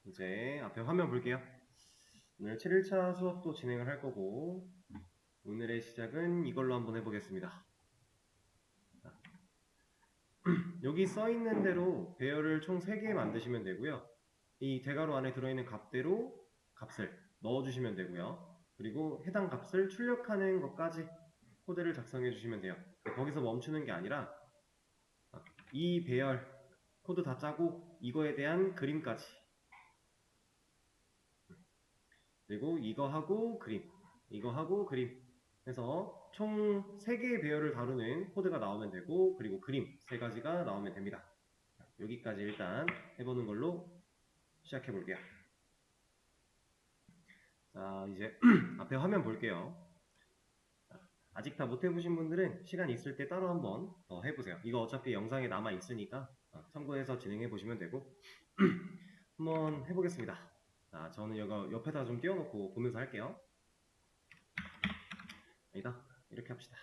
이제 앞에 화면 볼게요. 오늘 7일차 수업도 진행을 할 거고, 오늘의 시작은 이걸로 한번 해보겠습니다. 여기 써있는 대로 배열을 총 3개 만드시면 되고요. 이 대괄호 안에 들어있는 값대로 값을 넣어주시면 되고요. 그리고 해당 값을 출력하는 것까지 코드를 작성해 주시면 돼요. 거기서 멈추는 게 아니라 이 배열 코드 다 짜고 이거에 대한 그림까지, 그리고 이거하고 그림 해서 총 3개의 배열을 다루는 코드가 나오면 되고, 그리고 그림 3가지가 나오면 됩니다. 여기까지 일단 해보는 걸로 시작해 볼게요. 자, 이제 앞에 화면 볼게요. 아직 다 못 해보신 분들은 시간 있을 때 따로 한번 더 해보세요. 이거 어차피 영상에 남아 있으니까 참고해서 진행해 보시면 되고 한번 해보겠습니다. 자, 저는 이거 옆에다 좀 띄워놓고 보면서 할게요. 아니다, 이렇게 합시다.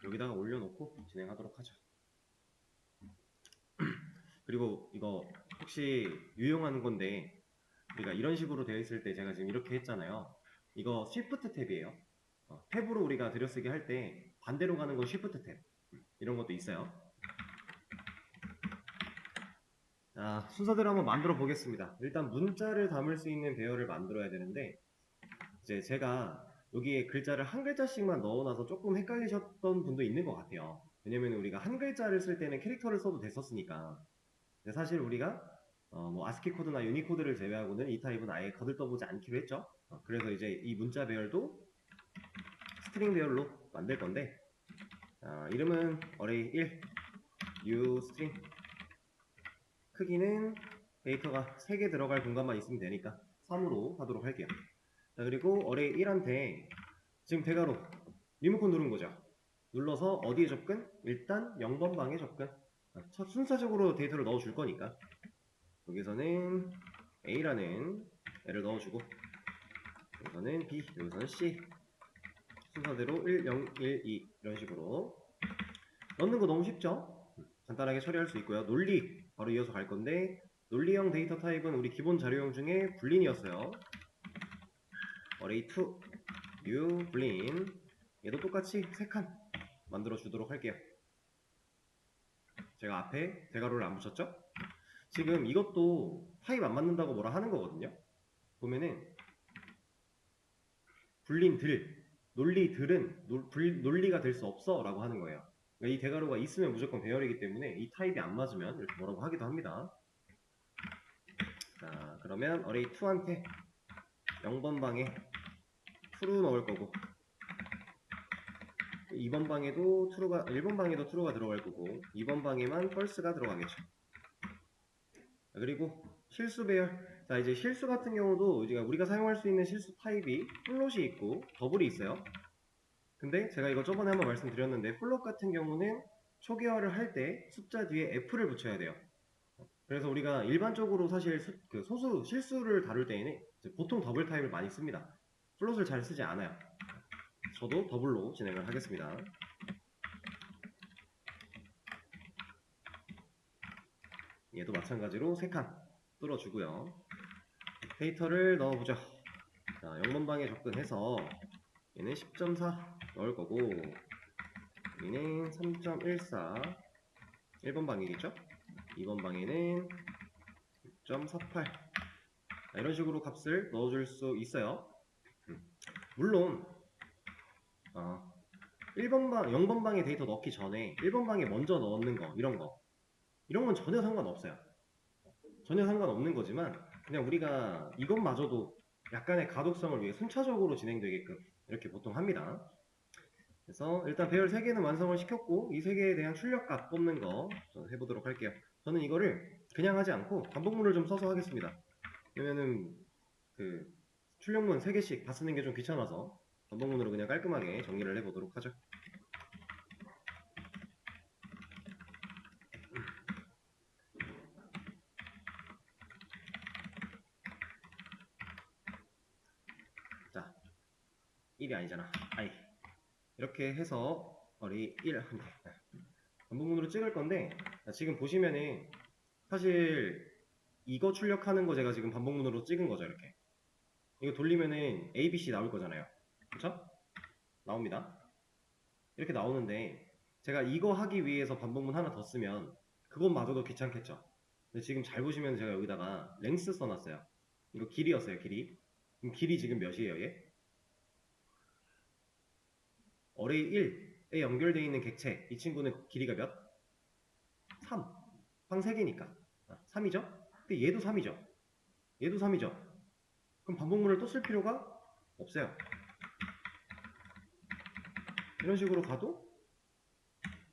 여기다가 올려놓고 진행하도록 하죠. 그리고 이거 혹시 유용한 건데, 우리가 이런 식으로 되어 있을 때 제가 지금 이렇게 했잖아요. 이거 Shift 탭이에요. 탭으로 우리가 들여쓰기 할 때 반대로 가는 건 Shift 탭. 이런 것도 있어요. 자, 순서대로 한번 만들어 보겠습니다. 일단 문자를 담을 수 있는 배열을 만들어야 되는데, 이제 제가 여기에 글자를 한 글자씩만 넣어놔서 조금 헷갈리셨던 분도 있는 것 같아요. 왜냐면 우리가 한 글자를 쓸 때는 캐릭터를 써도 됐었으니까. 근데 사실 우리가 뭐 아스키 코드나 유니코드를 제외하고는 이 타입은 아예 거들떠보지 않기로 했죠. 그래서 이제 이 문자 배열도 스트링 배열로 만들 건데, 이름은 array 1, new string, 크기는 데이터가 3개 들어갈 공간만 있으면 되니까 3으로 하도록 할게요. 자, 그리고 array 1한테 지금 대괄호 리모컨 누른 거죠. 눌러서 어디에 접근? 일단 0번 방에 접근. 순차적으로 데이터를 넣어줄 거니까 여기서는 A라는 애를 넣어주고, 여기서는 B, 여기서는 C, 순서대로 1, 0, 1, 2 이런 식으로 넣는 거 너무 쉽죠? 간단하게 처리할 수 있고요. 논리 바로 이어서 갈 건데, 논리형 데이터 타입은 우리 기본 자료형 중에 불린이었어요. array 2, new, 불린. 얘도 똑같이 3칸 만들어 주도록 할게요. 제가 앞에 대괄호를 안 붙였죠? 지금 이것도 타입 안 맞는다고 뭐라 하는 거거든요. 보면은 불린들, 논리들은 논리가 될 수 없어 라고 하는 거예요. 그러니까 이 대괄호가 있으면 무조건 배열이기 때문에 이 타입이 안 맞으면 이렇게 뭐라고 하기도 합니다. 자, 그러면 array 2한테 0번 방에 true 넣을 거고, 2번 방에도 true가, 1번 방에도 true가 들어갈 거고, 2번 방에만 false가 들어가겠죠. 그리고 실수 배열. 자, 이제 실수 같은 경우도 우리가 사용할 수 있는 실수 타입이 플롯이 있고 더블이 있어요. 근데 제가 이거 저번에 한번 말씀드렸는데, 플롯 같은 경우는 초기화를 할 때 숫자 뒤에 F를 붙여야 돼요. 그래서 우리가 일반적으로 사실 소수 실수를 다룰 때에는 보통 더블 타입을 많이 씁니다. 플롯을 잘 쓰지 않아요. 저도 더블로 진행을 하겠습니다. 얘도 마찬가지로 3칸 뚫어주고요. 데이터를 넣어보죠. 자, 0번 방에 접근해서 얘는 10.4 넣을 거고, 여기는 3.14, 1번 방이겠죠? 2번 방에는 6.48, 이런 식으로 값을 넣어줄 수 있어요. 물론 1번 방, 0번 방에 데이터 넣기 전에 1번 방에 먼저 넣는 거, 이런 건 전혀 상관없어요. 전혀 상관없는 거지만, 그냥 우리가 이것마저도 약간의 가독성을 위해 순차적으로 진행되게끔 이렇게 보통 합니다. 그래서 일단 배열 3개는 완성을 시켰고, 이 3개에 대한 출력값 뽑는 거 해보도록 할게요. 저는 이거를 그냥 하지 않고 반복문을 좀 써서 하겠습니다. 왜냐면은 그 출력문 3개씩 다 쓰는 게 좀 귀찮아서 반복문으로 그냥 깔끔하게 정리를 해보도록 하죠. 자, 1이 아니잖아. 아이. 이렇게 해서 어레이 1 하면 돼. 반복문으로 찍을 건데 지금 보시면은 사실 이거 출력하는 거 제가 지금 반복문으로 찍은 거죠. 이렇게 이거 돌리면은 A, B, C 나올 거잖아요. 그쵸? 나옵니다. 이렇게 나오는데 제가 이거 하기 위해서 반복문 하나 더 쓰면 그것마저도 귀찮겠죠. 근데 지금 잘 보시면 제가 여기다가 랭스 써놨어요. 이거 길이였어요. 길이. 그럼 길이 지금 몇이에요? 얘? 어레이 1에 연결되어 있는 객체 이 친구는 길이가 몇? 3. 방 3개니까 3이죠? 근데 얘도 3이죠? 얘도 3이죠? 그럼 반복문을 또 쓸 필요가 없어요. 이런 식으로 가도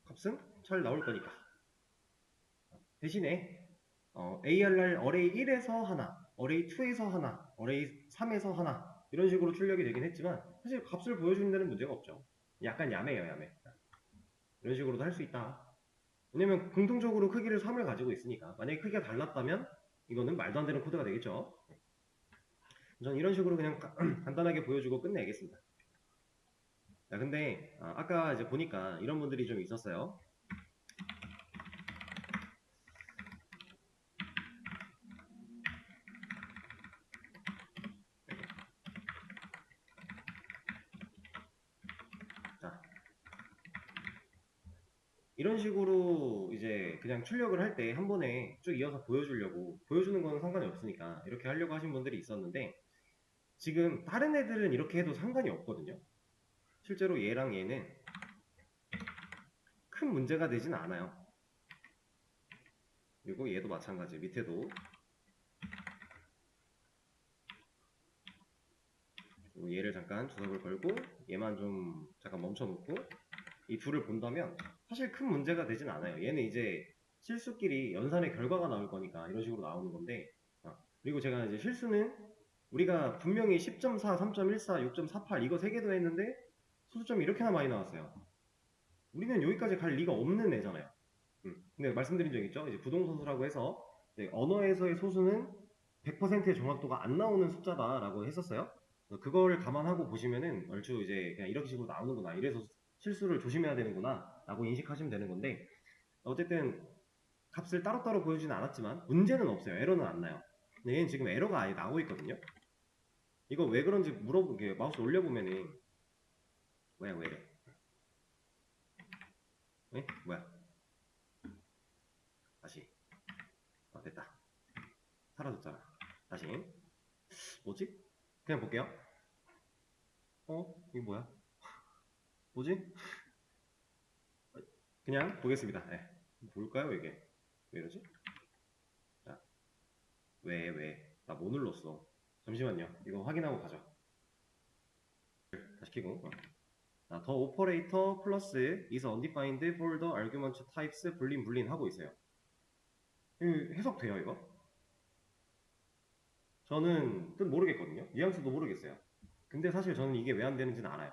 값은 잘 나올 거니까. 대신에 ARR 어레이 1에서 하나, 어레이 2에서 하나, 어레이 3에서 하나 이런 식으로 출력이 되긴 했지만 사실 값을 보여주는 데는 문제가 없죠. 약간 야매예요, 야매. 이런 식으로도 할 수 있다. 왜냐면 공통적으로 크기를 3을 가지고 있으니까 만약에 크기가 달랐다면 이거는 말도 안 되는 코드가 되겠죠. 저는 이런 식으로 그냥 간단하게 보여주고 끝내겠습니다. 자, 근데 아까 이제 보니까 이런 분들이 좀 있었어요. 자, 이런 식으로 이제 그냥 출력을 할 때 한 번에 쭉 이어서 보여주려고 보여주는 건 상관이 없으니까 이렇게 하려고 하신 분들이 있었는데 지금 다른 애들은 이렇게 해도 상관이 없거든요. 실제로 얘랑 얘는 큰 문제가 되진 않아요. 그리고 얘도 마찬가지. 밑에도 얘를 잠깐 주석을 걸고 얘만 좀 잠깐 멈춰놓고 이 둘을 본다면 사실 큰 문제가 되진 않아요. 얘는 이제 실수끼리 연산의 결과가 나올 거니까 이런 식으로 나오는 건데 그리고 제가 이제 실수는 우리가 분명히 10.4, 3.14, 6.48 이거 3개도 했는데 소수점이 이렇게나 많이 나왔어요. 우리는 여기까지 갈 리가 없는 애잖아요. 근데 말씀드린 적 있죠? 이제 부동소수라고 해서 언어에서의 소수는 100%의 정확도가 안 나오는 숫자다라고 했었어요. 그걸 감안하고 보시면은 얼추 이제 그냥 이렇게 식으로 나오는구나. 이래서 실수를 조심해야 되는구나. 라고 인식하시면 되는 건데 어쨌든 값을 따로따로 보여주진 않았지만 문제는 없어요. 에러는 안 나요. 근데 얘는 지금 에러가 아예 나오고 있거든요. 이거 왜 그런지 물어보게 마우스 올려보면은 뭐야 왜 이래? 에? 뭐야? 다시 됐다. 사라졌잖아. 다시 뭐지? 그냥 볼게요. 이거 뭐야? 뭐지? 그냥 보겠습니다. 네. 뭘까요 이게? 왜 이러지? 자, 왜? 나 뭐 눌렀어? 잠시만요. 이거 확인하고 가죠. 다시 키고. 더 오퍼레이터 플러스 is undefined for the argument types 불린 하고 있어요. 해석돼요 이거? 저는 뜻 모르겠거든요. 뉘앙스도 모르겠어요. 근데 사실 저는 이게 왜 안 되는지는 알아요.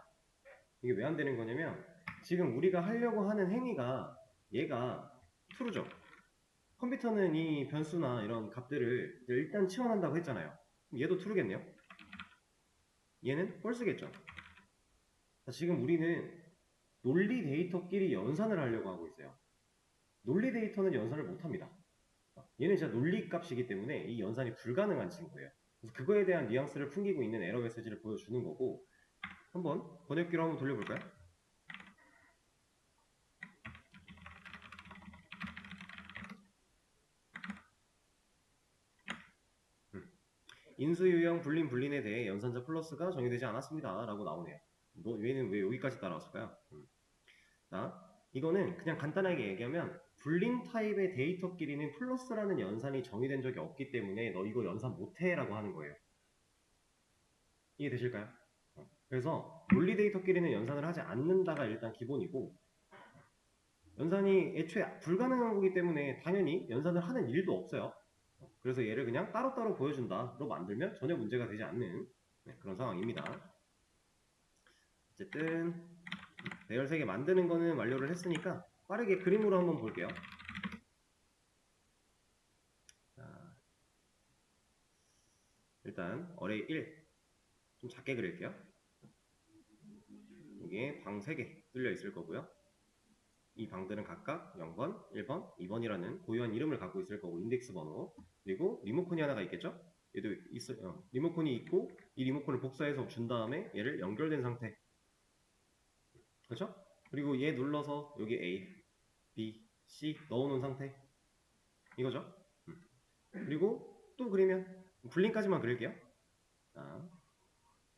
이게 왜 안 되는 거냐면 지금 우리가 하려고 하는 행위가 얘가 true죠. 컴퓨터는 이 변수나 이런 값들을 일단 치환한다고 했잖아요. 얘도 true겠네요. 얘는 false겠죠. 지금 우리는 논리 데이터끼리 연산을 하려고 하고 있어요. 논리 데이터는 연산을 못합니다. 얘는 진짜 논리 값이기 때문에 이 연산이 불가능한 친구예요. 그래서 그거에 대한 뉘앙스를 풍기고 있는 에러 메시지를 보여주는 거고 한번 번역기로 한번 돌려볼까요? 인수 유형 불린에 대해 연산자 플러스가 정의되지 않았습니다 라고 나오네요. 얘는 왜 여기까지 따라왔을까요? 자, 이거는 그냥 간단하게 얘기하면 불린 타입의 데이터끼리는 플러스라는 연산이 정의된 적이 없기 때문에 너 이거 연산 못해 라고 하는 거예요. 이해되실까요? 그래서 논리 데이터끼리는 연산을 하지 않는다가 일단 기본이고 연산이 애초에 불가능한 거기 때문에 당연히 연산을 하는 일도 없어요. 그래서 얘를 그냥 따로따로 보여준다로 만들면 전혀 문제가 되지 않는 그런 상황입니다. 어쨌든 배열 3개 만드는 거는 완료를 했으니까 빠르게 그림으로 한번 볼게요. 자, 일단 어레이 1 좀 작게 그릴게요. 이게 방 3개 뚫려 있을 거고요. 이 방들은 각각 0번, 1번, 2번이라는 고유한 이름을 갖고 있을 거고 인덱스 번호 그리고 리모컨이 하나가 있겠죠? 얘도 리모컨이 있고 이 리모컨을 복사해서 준 다음에 얘를 연결된 상태 그렇죠? 그리고 얘 눌러서 여기 A, B, C 넣어놓은 상태 이거죠? 그리고 또 그리면 불림까지만 그릴게요. 자,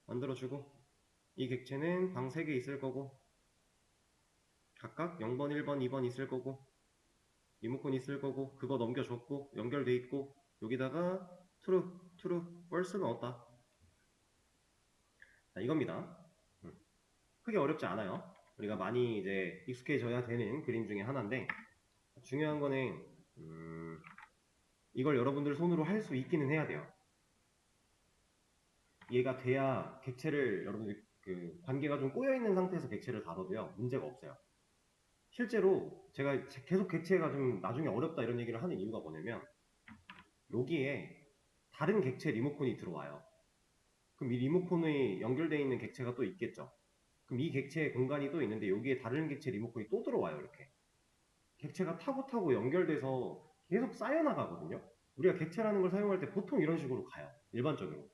만들어주고 이 객체는 방 3개 있을 거고 각각 0번, 1번, 2번 있을 거고 리모컨 있을 거고 그거 넘겨줬고 연결돼 있고 여기다가 true, false 넣었다. 자, 이겁니다. 크게 어렵지 않아요. 우리가 많이 이제 익숙해져야 되는 그림 중에 하나인데 중요한 거는 이걸 여러분들 손으로 할 수 있기는 해야 돼요. 얘가 돼야 객체를 여러분들 그 관계가 좀 꼬여있는 상태에서 객체를 다뤄도요 문제가 없어요. 실제로 제가 계속 객체가 좀 나중에 어렵다 이런 얘기를 하는 이유가 뭐냐면 여기에 다른 객체 리모컨이 들어와요. 그럼 이 리모컨에 연결되어 있는 객체가 또 있겠죠. 그럼 이 객체의 공간이 또 있는데 여기에 다른 객체 리모컨이 또 들어와요. 이렇게 객체가 타고 연결돼서 계속 쌓여나가거든요. 우리가 객체라는 걸 사용할 때 보통 이런 식으로 가요. 일반적으로.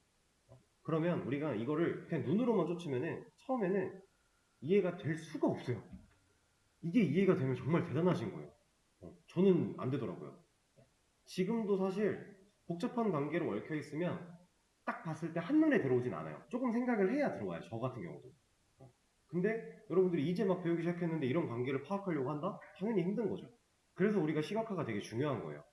그러면 우리가 이거를 그냥 눈으로만 쫓으면은 처음에는 이해가 될 수가 없어요. 이게 이해가 되면 정말 대단하신 거예요. 저는 안 되더라고요. 지금도 사실 복잡한 관계로 얽혀 있으면 딱 봤을 때 한눈에 들어오진 않아요. 조금 생각을 해야 들어와요. 저 같은 경우도. 근데 여러분들이 이제 막 배우기 시작했는데 이런 관계를 파악하려고 한다? 당연히 힘든 거죠. 그래서 우리가 시각화가 되게 중요한 거예요.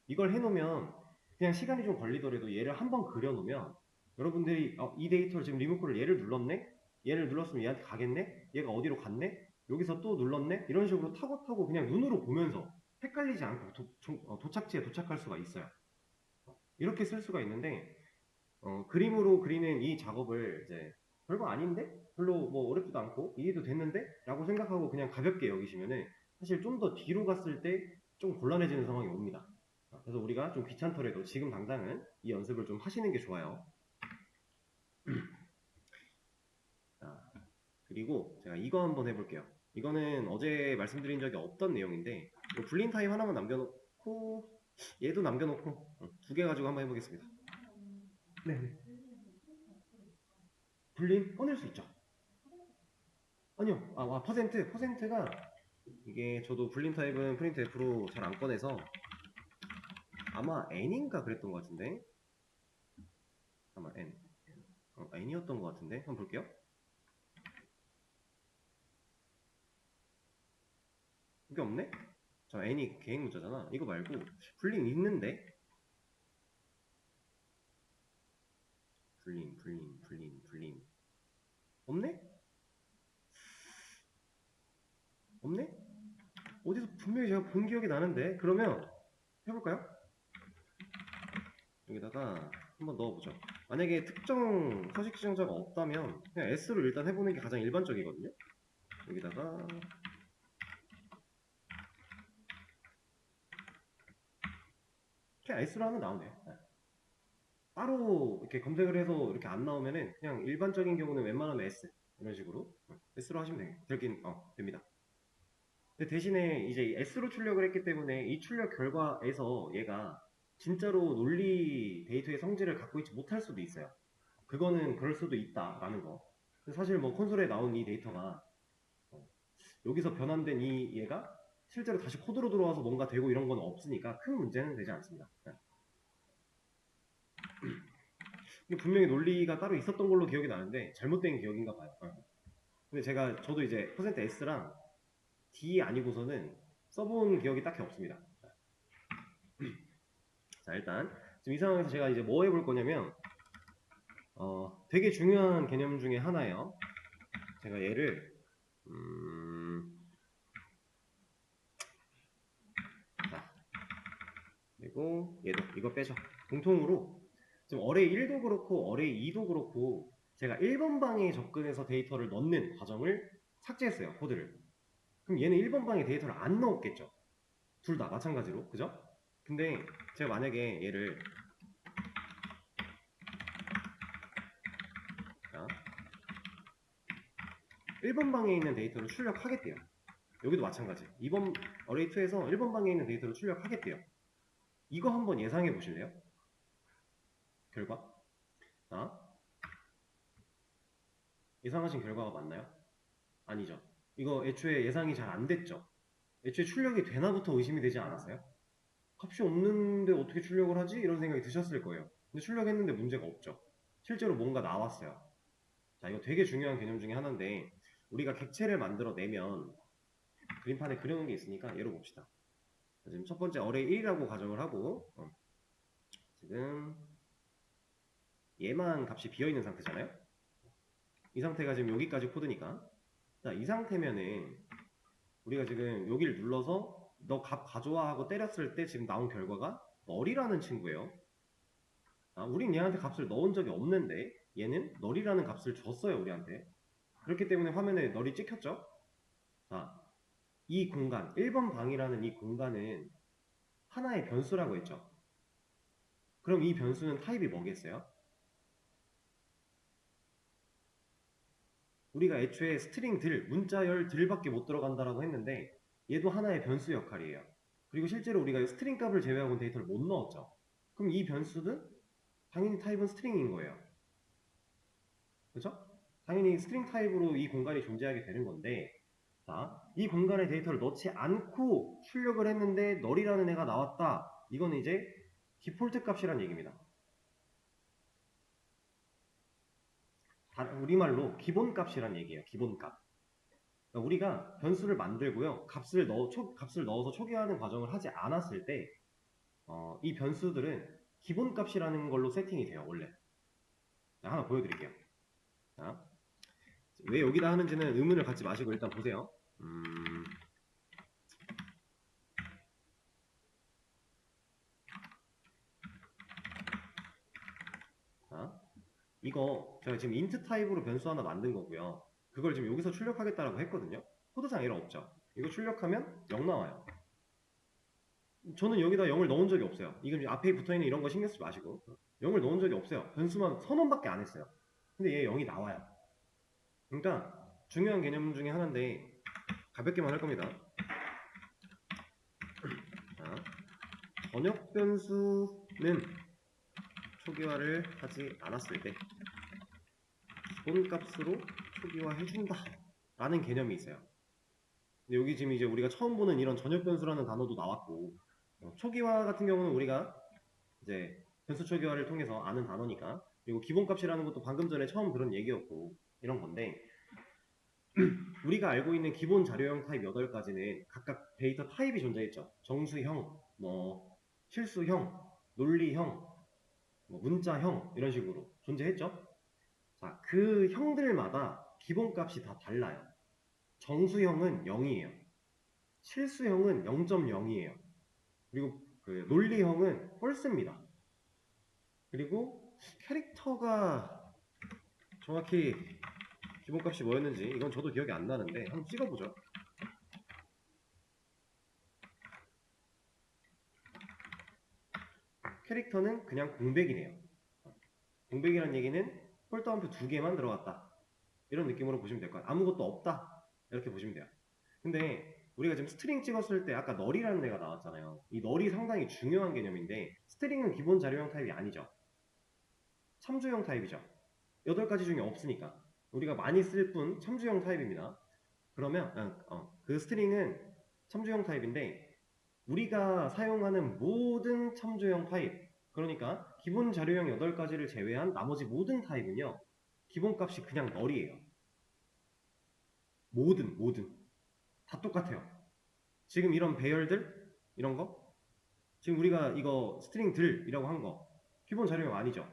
이걸 해놓으면 그냥 시간이 좀 걸리더라도 얘를 한번 그려놓으면 여러분들이 이 데이터를 지금 리모컨을 얘를 눌렀네? 얘를 눌렀으면 얘한테 가겠네? 얘가 어디로 갔네? 여기서 또 눌렀네? 이런 식으로 타고 그냥 눈으로 보면서 헷갈리지 않고 도착지에 도착할 수가 있어요. 이렇게 쓸 수가 있는데 그림으로 그리는 이 작업을 이제 별거 아닌데? 별로 뭐 어렵지도 않고 이해도 됐는데? 라고 생각하고 그냥 가볍게 여기시면은 사실 좀 더 뒤로 갔을 때 좀 곤란해지는 상황이 옵니다. 그래서 우리가 좀 귀찮더라도 지금 당장은 이 연습을 좀 하시는 게 좋아요. 자, 그리고 제가 이거 한번 해볼게요. 이거는 어제 말씀드린 적이 없던 내용인데 불린 타입 하나만 남겨놓고 얘도 남겨놓고 2개 가지고 한번 해보겠습니다. 네. 불린 꺼낼 수 있죠. 아니요. 퍼센트가 이게 저도 불린 타입은 프린트 F로 잘 안 꺼내서 아마 N인가 그랬던 것 같은데 아마 N이었던 것 같은데 한번 볼게요. 이게 없네? 자, N이 계획 문자잖아. 이거 말고 불린 있는데 불린 없네? 없네? 어디서 분명히 제가 본 기억이 나는데 그러면 해볼까요? 여기다가 한번 넣어보죠. 만약에 특정 서식 지정자가 없다면 그냥 S로 일단 해보는 게 가장 일반적이거든요. 여기다가 그냥 S로 하면 나오네요. 따로 이렇게 검색을 해서 이렇게 안 나오면은 그냥 일반적인 경우는 웬만하면 S 이런 식으로 S로 하시면 됩니다. 근데 대신에 이제 S로 출력을 했기 때문에 이 출력 결과에서 얘가 진짜로 논리 데이터의 성질을 갖고 있지 못할 수도 있어요. 그거는 그럴 수도 있다라는 거. 사실 뭐 콘솔에 나온 이 데이터가 여기서 변환된 이 얘가 실제로 다시 코드로 들어와서 뭔가 되고 이런 건 없으니까 큰 문제는 되지 않습니다. 분명히 논리가 따로 있었던 걸로 기억이 나는데 잘못된 기억인가 봐요. 근데 저도 이제 %S랑 D 아니고서는 써본 기억이 딱히 없습니다. 자, 일단 지금 이 상황에서 제가 이제 뭐 해볼 거냐면 되게 중요한 개념 중에 하나예요. 제가 얘를 자, 그리고 얘도 이거 빼죠. 공통으로 지금 어레이 1도 그렇고 어레이 2도 그렇고 제가 1번 방에 접근해서 데이터를 넣는 과정을 삭제했어요. 코드를. 그럼 얘는 1번 방에 데이터를 안 넣었겠죠. 둘 다 마찬가지로. 그죠? 근데 제가 만약에 얘를 자, 1번 방에 있는 데이터를 출력하겠대요. 여기도 마찬가지. 2번 어레이2에서 1번 방에 있는 데이터를 출력하겠대요. 이거 한번 예상해 보실래요? 결과? 예상하신 결과가 맞나요? 아니죠. 이거 애초에 예상이 잘 안 됐죠. 애초에 출력이 되나부터 의심이 되지 않았어요? 값이 없는데 어떻게 출력을 하지? 이런 생각이 드셨을 거예요. 근데 출력했는데 문제가 없죠. 실제로 뭔가 나왔어요. 자, 이거 되게 중요한 개념 중에 하나인데 우리가 객체를 만들어내면 그림판에 그려놓은 게 있으니까 예로 봅시다. 지금 첫 번째 어레이 1이라고 가정을 하고 지금 얘만 값이 비어있는 상태잖아요. 이 상태가 지금 여기까지 코드니까 자, 이 상태면은 우리가 지금 여기를 눌러서 너 값 가져와 하고 때렸을 때 지금 나온 결과가 널이라는 친구예요. 우린 얘한테 값을 넣은 적이 없는데 얘는 널이라는 값을 줬어요 우리한테. 그렇기 때문에 화면에 널이 찍혔죠. 자, 이 공간 1번 방이라는 이 공간은 하나의 변수라고 했죠. 그럼 이 변수는 타입이 뭐겠어요? 우리가 애초에 스트링들, 문자열들밖에 못 들어간다라고 했는데 얘도 하나의 변수 역할이에요. 그리고 실제로 우리가 스트링 값을 제외하고는 데이터를 못 넣었죠. 그럼 이 변수는 당연히 타입은 스트링인 거예요. 그렇죠? 당연히 스트링 타입으로 이 공간이 존재하게 되는 건데 자, 이 공간에 데이터를 넣지 않고 출력을 했는데 널이라는 애가 나왔다. 이건 이제 디폴트 값이란 얘기입니다. 우리말로 기본값이란 얘기예요. 기본값. 그러니까 우리가 변수를 만들고요. 값을 넣어서 초기화하는 과정을 하지 않았을 때 이 변수들은 기본값이라는 걸로 세팅이 돼요. 원래. 자, 하나 보여드릴게요. 자, 왜 여기다 하는지는 의문을 갖지 마시고 일단 보세요. 자, 이거 제가 지금 int 타입으로 변수 하나 만든 거고요. 그걸 지금 여기서 출력하겠다라고 했거든요. 코드상 에러 없죠. 이거 출력하면 0 나와요. 저는 여기다 0을 넣은 적이 없어요. 이건 앞에 붙어있는 이런 거 신경 쓰지 마시고 0을 넣은 적이 없어요. 변수만 선언밖에 안 했어요. 근데 얘 0이 나와요. 그러니까 중요한 개념 중에 하나인데 가볍게만 할 겁니다. 자, 번역 변수는 초기화를 하지 않았을 때 기본값으로 초기화해준다 라는 개념이 있어요. 근데 여기 지금 이제 우리가 처음 보는 이런 전역 변수라는 단어도 나왔고 초기화 같은 경우는 우리가 이제 변수 초기화를 통해서 아는 단어니까 그리고 기본값이라는 것도 방금 전에 처음 들은 얘기였고 이런 건데 우리가 알고 있는 기본 자료형 타입 8가지는 각각 데이터 타입이 존재했죠. 정수형, 뭐 실수형, 논리형, 뭐 문자형 이런 식으로 존재했죠. 자, 그 형들마다 기본값이 다 달라요. 정수형은 0이에요. 실수형은 0.0이에요. 그리고 그 논리형은 펄스입니다. 그리고 캐릭터가 정확히 기본값이 뭐였는지 이건 저도 기억이 안 나는데 한번 찍어보죠. 캐릭터는 그냥 공백이네요. 공백이라는 얘기는 폴더함표 2개만 들어갔다. 이런 느낌으로 보시면 될 거예요. 아무것도 없다. 이렇게 보시면 돼요. 근데 우리가 지금 스트링 찍었을 때 아까 널이라는 애가 나왔잖아요. 이 널이 상당히 중요한 개념인데 스트링은 기본 자료형 타입이 아니죠. 참조형 타입이죠. 8가지 중에 없으니까. 우리가 많이 쓸 뿐 참조형 타입입니다. 그러면 그 스트링은 참조형 타입인데 우리가 사용하는 모든 참조형 타입 그러니까 기본 자료형 8가지를 제외한 나머지 모든 타입은요. 기본값이 그냥 널이에요. 모든 다 똑같아요. 지금 이런 배열들 이런 거 지금 우리가 이거 스트링들이라고 한 거 기본 자료형 아니죠.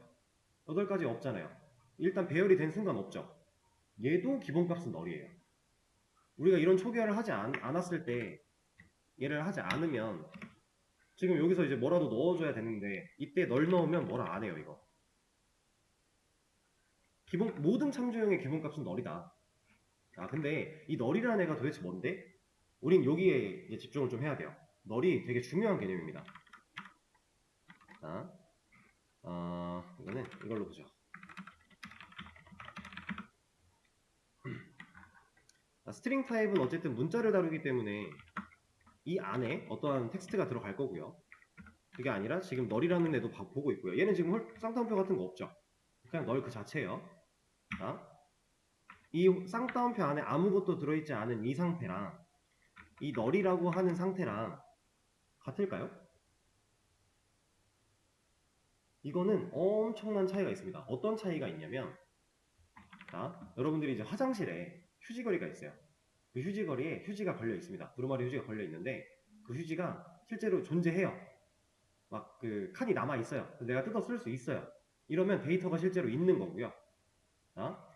8가지 없잖아요. 일단 배열이 된 순간 없죠. 얘도 기본값은 널이에요. 우리가 이런 초기화를 하지 않았을 때 얘를 하지 않으면 지금 여기서 이제 뭐라도 넣어줘야 되는데 이때 널 넣으면 뭐라 안 해요 이거. 모든 참조형의 기본값은 널이다. 근데 이 널이라는 애가 도대체 뭔데? 우린 여기에 이제 집중을 좀 해야 돼요. 널이 되게 중요한 개념입니다. 자, 이거는 이걸로 보죠. 자, 스트링 타입은 어쨌든 문자를 다루기 때문에 이 안에 어떠한 텍스트가 들어갈 거고요. 그게 아니라 지금 널이라는 애도 보고 있고요. 얘는 지금 쌍따옴표 같은 거 없죠. 그냥 널 그 자체예요. 자, 이 쌍따옴표 안에 아무것도 들어있지 않은 이 상태랑 이 널이라고 하는 상태랑 같을까요? 이거는 엄청난 차이가 있습니다. 어떤 차이가 있냐면, 자, 여러분들이 이제 화장실에 휴지거리가 있어요. 그 휴지거리에 휴지가 걸려 있습니다. 두루마리 휴지가 걸려 있는데 그 휴지가 실제로 존재해요. 막 그 칸이 남아 있어요. 내가 뜯어 쓸 수 있어요. 이러면 데이터가 실제로 있는 거고요. 자,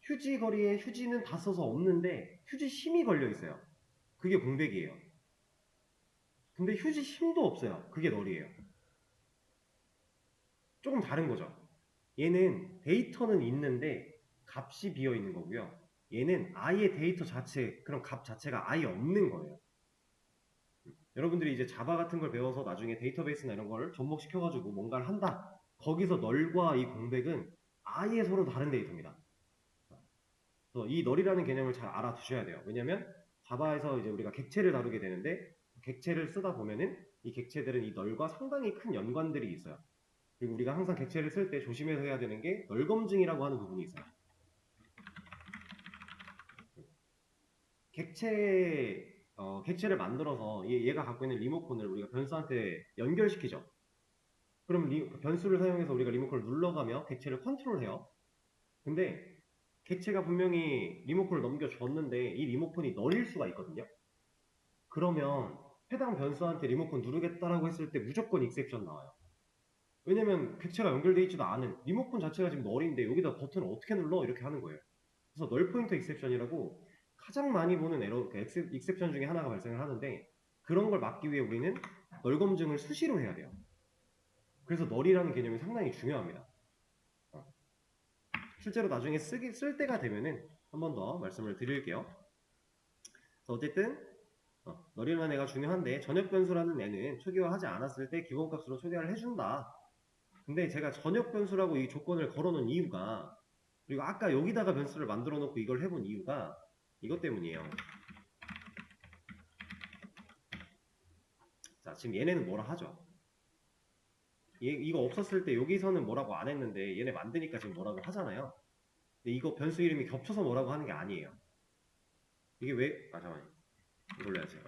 휴지거리에 휴지는 다 써서 없는데 휴지 심이 걸려 있어요. 그게 공백이에요. 근데 휴지 심도 없어요. 그게 널이에요. 조금 다른 거죠. 얘는 데이터는 있는데 값이 비어 있는 거고요. 얘는 아예 데이터 자체, 그런 값 자체가 아예 없는 거예요. 여러분들이 이제 자바 같은 걸 배워서 나중에 데이터베이스나 이런 걸 접목시켜가지고 뭔가를 한다. 거기서 널과 이 공백은 아예 서로 다른 데이터입니다. 그래서 이 널이라는 개념을 잘 알아두셔야 돼요. 왜냐면 자바에서 이제 우리가 객체를 다루게 되는데 객체를 쓰다 보면은 이 객체들은 이 널과 상당히 큰 연관들이 있어요. 그리고 우리가 항상 객체를 쓸 때 조심해서 해야 되는 게 널 검증이라고 하는 부분이 있어요. 객체를 만들어서 얘가 갖고 있는 리모컨을 우리가 변수한테 연결시키죠. 그럼 변수를 사용해서 우리가 리모컨을 눌러가며 객체를 컨트롤해요. 근데 객체가 분명히 리모컨을 넘겨줬는데 이 리모컨이 널일 수가 있거든요. 그러면 해당 변수한테 리모컨 누르겠다라고 했을 때 무조건 익셉션 나와요. 왜냐면 객체가 연결되어 있지도 않은 리모컨 자체가 지금 널인데 여기다 버튼을 어떻게 눌러? 이렇게 하는 거예요. 그래서 널 포인터 익셉션이라고 가장 많이 보는 에러, 익셉션 중에 하나가 발생을 하는데 그런 걸 막기 위해 우리는 널 검증을 수시로 해야 돼요. 그래서 널이라는 개념이 상당히 중요합니다. 실제로 나중에 쓸 때가 되면은 한 번 더 말씀을 드릴게요. 그래서 어쨌든 널이라는 애가 중요한데 전역 변수라는 애는 초기화하지 않았을 때 기본값으로 초기화를 해준다. 근데 제가 전역 변수라고 이 조건을 걸어놓은 이유가 그리고 아까 여기다가 변수를 만들어 놓고 이걸 해본 이유가 이것 때문이에요. 자, 지금 얘네는 뭐라 하죠? 이거 없었을 때 여기서는 뭐라고 안 했는데 얘네 만드니까 지금 뭐라고 하잖아요. 근데 이거 변수 이름이 겹쳐서 뭐라고 하는 게 아니에요. 이게 왜, 잠깐만요. 이걸로 해야지.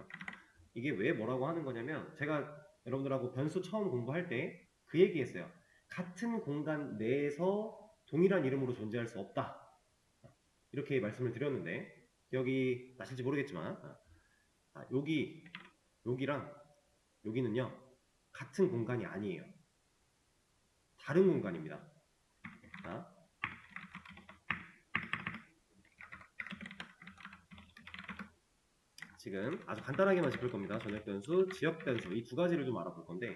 이게 왜 뭐라고 하는 거냐면 제가 여러분들하고 변수 처음 공부할 때 그 얘기 했어요. 같은 공간 내에서 동일한 이름으로 존재할 수 없다. 이렇게 말씀을 드렸는데 기억이 나실지 모르겠지만 여기랑 여기는요 같은 공간이 아니에요. 다른 공간입니다. 자, 지금 아주 간단하게만 짚을 겁니다. 전역 변수, 지역 변수 이 두 가지를 좀 알아볼 건데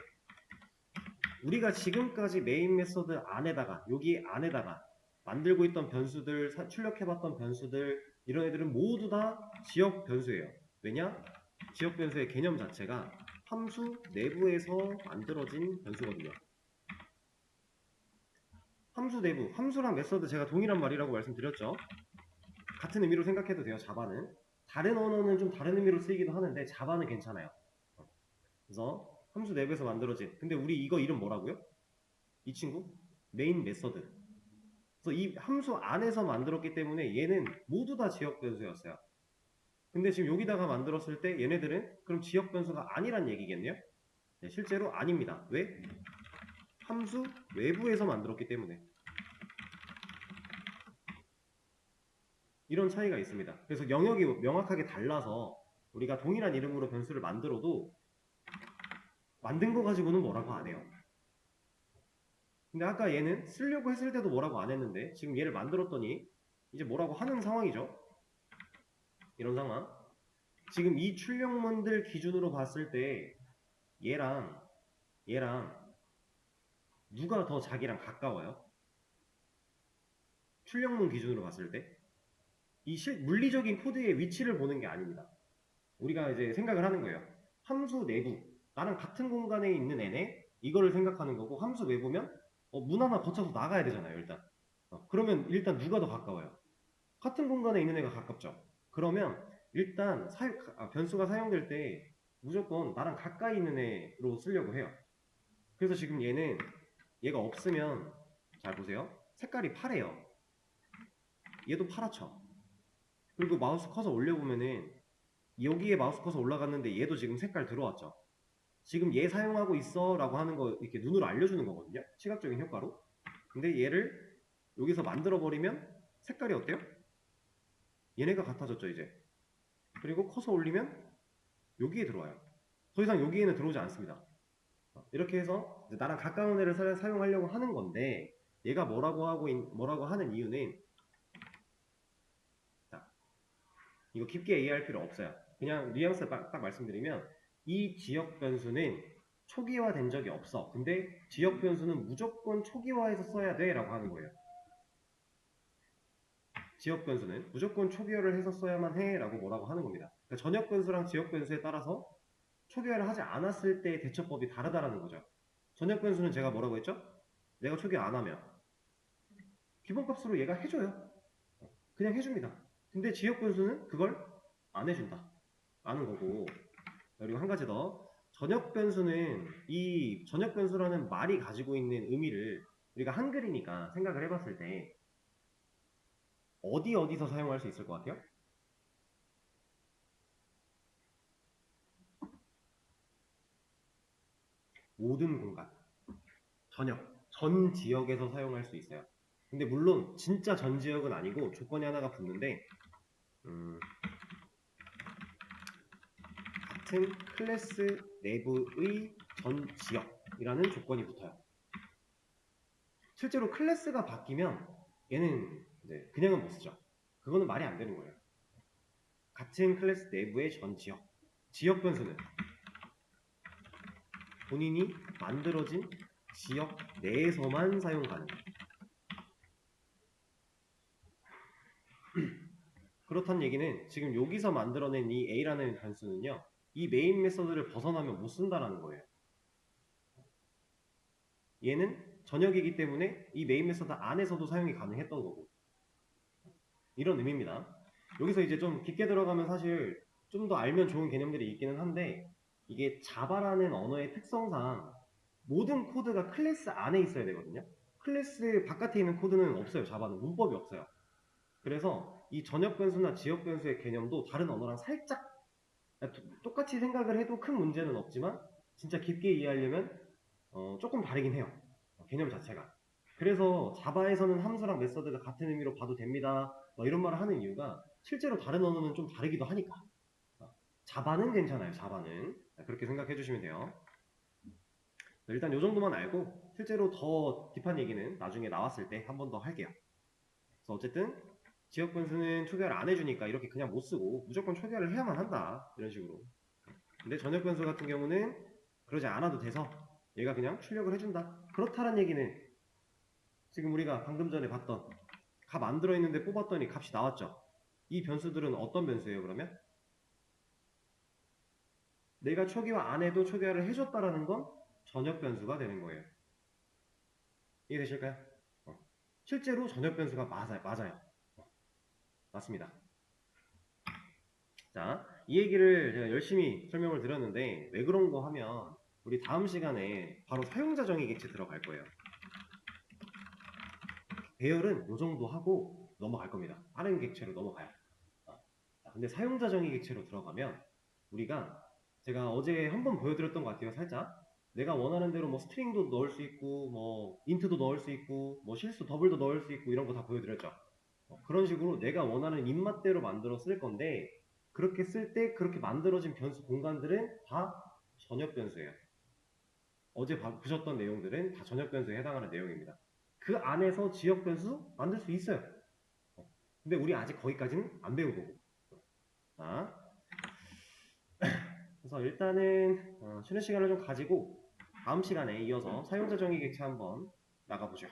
우리가 지금까지 메인 메서드 안에다가 여기 안에다가 만들고 있던 변수들, 출력해봤던 변수들 이런 애들은 모두 다 지역 변수예요. 왜냐? 지역 변수의 개념 자체가 함수 내부에서 만들어진 변수거든요. 함수 내부, 함수랑 메서드 제가 동일한 말이라고 말씀드렸죠. 같은 의미로 생각해도 돼요. 자바는. 다른 언어는 좀 다른 의미로 쓰이기도 하는데 자바는 괜찮아요. 그래서 함수 내부에서 만들어진 근데 우리 이거 이름 뭐라고요? 이 친구? 메인 메서드. 그래서 이 함수 안에서 만들었기 때문에 얘는 모두 다 지역 변수였어요. 근데 지금 여기다가 만들었을 때 얘네들은 그럼 지역 변수가 아니란 얘기겠네요? 네, 실제로 아닙니다. 왜? 함수 외부에서 만들었기 때문에. 이런 차이가 있습니다. 그래서 영역이 명확하게 달라서 우리가 동일한 이름으로 변수를 만들어도 만든 거 가지고는 뭐라고 안 해요. 근데 아까 얘는 쓰려고 했을 때도 뭐라고 안 했는데 지금 얘를 만들었더니 이제 뭐라고 하는 상황이죠. 이런 상황. 지금 이 출력문들 기준으로 봤을 때 얘랑 누가 더 자기랑 가까워요? 출력문 기준으로 봤을 때 이 물리적인 코드의 위치를 보는 게 아닙니다. 우리가 이제 생각을 하는 거예요. 함수 내부 나랑 같은 공간에 있는 애네 이거를 생각하는 거고 함수 외부면 문 하나 거쳐서 나가야 되잖아요. 일단 그러면 일단 누가 더 가까워요? 같은 공간에 있는 애가 가깝죠. 그러면 일단 변수가 사용될 때 무조건 나랑 가까이 있는 애로 쓰려고 해요. 그래서 지금 얘가 없으면 잘 보세요. 색깔이 파래요. 얘도 파랗죠. 그리고 마우스 커서 올려보면은 여기에 마우스 커서 올라갔는데 얘도 지금 색깔 들어왔죠. 지금 얘 사용하고 있어 라고 하는 거 이렇게 눈으로 알려주는 거거든요. 시각적인 효과로. 근데 얘를 여기서 만들어 버리면 색깔이 어때요? 얘네가 같아졌죠 이제. 그리고 커서 올리면 여기에 들어와요. 더 이상 여기에는 들어오지 않습니다. 이렇게 해서 나랑 가까운 애를 사용하려고 하는 건데 얘가 뭐라고 하는 이유는, 자, 이거 깊게 이해할 필요 없어요. 그냥 뉘앙스 딱 말씀드리면 이 지역 변수는 초기화된 적이 없어. 근데 지역 변수는 무조건 초기화해서 써야 돼 라고 하는 거예요. 지역 변수는 무조건 초기화를 해서 써야만 해 라고 뭐라고 하는 겁니다. 그러니까 전역 변수랑 지역 변수에 따라서 초기화를 하지 않았을 때의 대처법이 다르다라는 거죠. 전역 변수는 제가 뭐라고 했죠? 내가 초기화 안 하면 기본값으로 얘가 해줘요. 그냥 해줍니다. 근데 지역 변수는 그걸 안 해준다 라는 거고, 그리고 한 가지 더, 전역 변수는 이 전역 변수라는 말이 가지고 있는 의미를 우리가 한글이니까 생각을 해봤을 때 어디서 사용할 수 있을 것 같아요? 모든 공간, 전 지역에서 사용할 수 있어요. 근데 물론 진짜 전 지역은 아니고 조건이 하나가 붙는데, 같은 클래스 내부의 전 지역이라는 조건이 붙어요. 실제로 클래스가 바뀌면 얘는 그냥은 못 쓰죠. 그거는 말이 안 되는 거예요. 같은 클래스 내부의 전 지역 변수는 본인이 만들어진 지역 내에서만 사용 가능. 그렇다는 얘기는 지금 여기서 만들어낸 이 A라는 변수는요, 이 메인 메서드를 벗어나면 못 쓴다라는 거예요. 얘는 전역이기 때문에 이 메인 메서드 안에서도 사용이 가능했던 거고, 이런 의미입니다. 여기서 이제 좀 깊게 들어가면 사실 좀 더 알면 좋은 개념들이 있기는 한데, 이게 자바라는 언어의 특성상 모든 코드가 클래스 안에 있어야 되거든요. 클래스 바깥에 있는 코드는 없어요. 자바는 문법이 없어요. 그래서 이 전역 변수나 지역 변수의 개념도 다른 언어랑 살짝 똑같이 생각을 해도 큰 문제는 없지만 진짜 깊게 이해하려면 조금 다르긴 해요. 개념 자체가. 그래서 자바에서는 함수랑 메서드가 같은 의미로 봐도 됩니다. 이런 말을 하는 이유가 실제로 다른 언어는 좀 다르기도 하니까. 자바는 괜찮아요. 자바는. 그렇게 생각해 주시면 돼요. 일단 이 정도만 알고 실제로 더 딥한 얘기는 나중에 나왔을 때 한 번 더 할게요. 그래서 어쨌든 지역 변수는 초기화를 안 해주니까 이렇게 그냥 못 쓰고 무조건 초기화를 해야만 한다. 이런 식으로. 근데 전역 변수 같은 경우는 그러지 않아도 돼서 얘가 그냥 출력을 해준다. 그렇다는 얘기는 지금 우리가 방금 전에 봤던 값 안 들어있는데 뽑았더니 값이 나왔죠. 이 변수들은 어떤 변수예요 그러면? 내가 초기화 안 해도 초기화를 해줬다라는 건 전역 변수가 되는 거예요. 이해되실까요? 실제로 전역 변수가 맞아요. 맞습니다. 자, 이 얘기를 제가 열심히 설명을 드렸는데 왜 그런 거 하면 우리 다음 시간에 바로 사용자 정의 객체 들어갈 거예요. 배열은 이 정도 하고 넘어갈 겁니다. 빠른 객체로 넘어가요. 근데 사용자 정의 객체로 들어가면 우리가 제가 어제 한번 보여드렸던 것 같아요. 살짝 내가 원하는 대로 뭐 스트링도 넣을 수 있고 뭐 인트도 넣을 수 있고 뭐 실수 더블도 넣을 수 있고 이런 거 다 보여드렸죠. 그런 식으로 내가 원하는 입맛대로 만들어 쓸 건데 그렇게 쓸 때 그렇게 만들어진 변수 공간들은 다 전역 변수예요. 어제 보셨던 내용들은 다 전역 변수에 해당하는 내용입니다. 그 안에서 지역 변수 만들 수 있어요. 근데 우리 아직 거기까지는 안 배운 거고. 자, 그래서 일단은 쉬는 시간을 좀 가지고 다음 시간에 이어서 사용자 정의 객체 한번 나가보죠.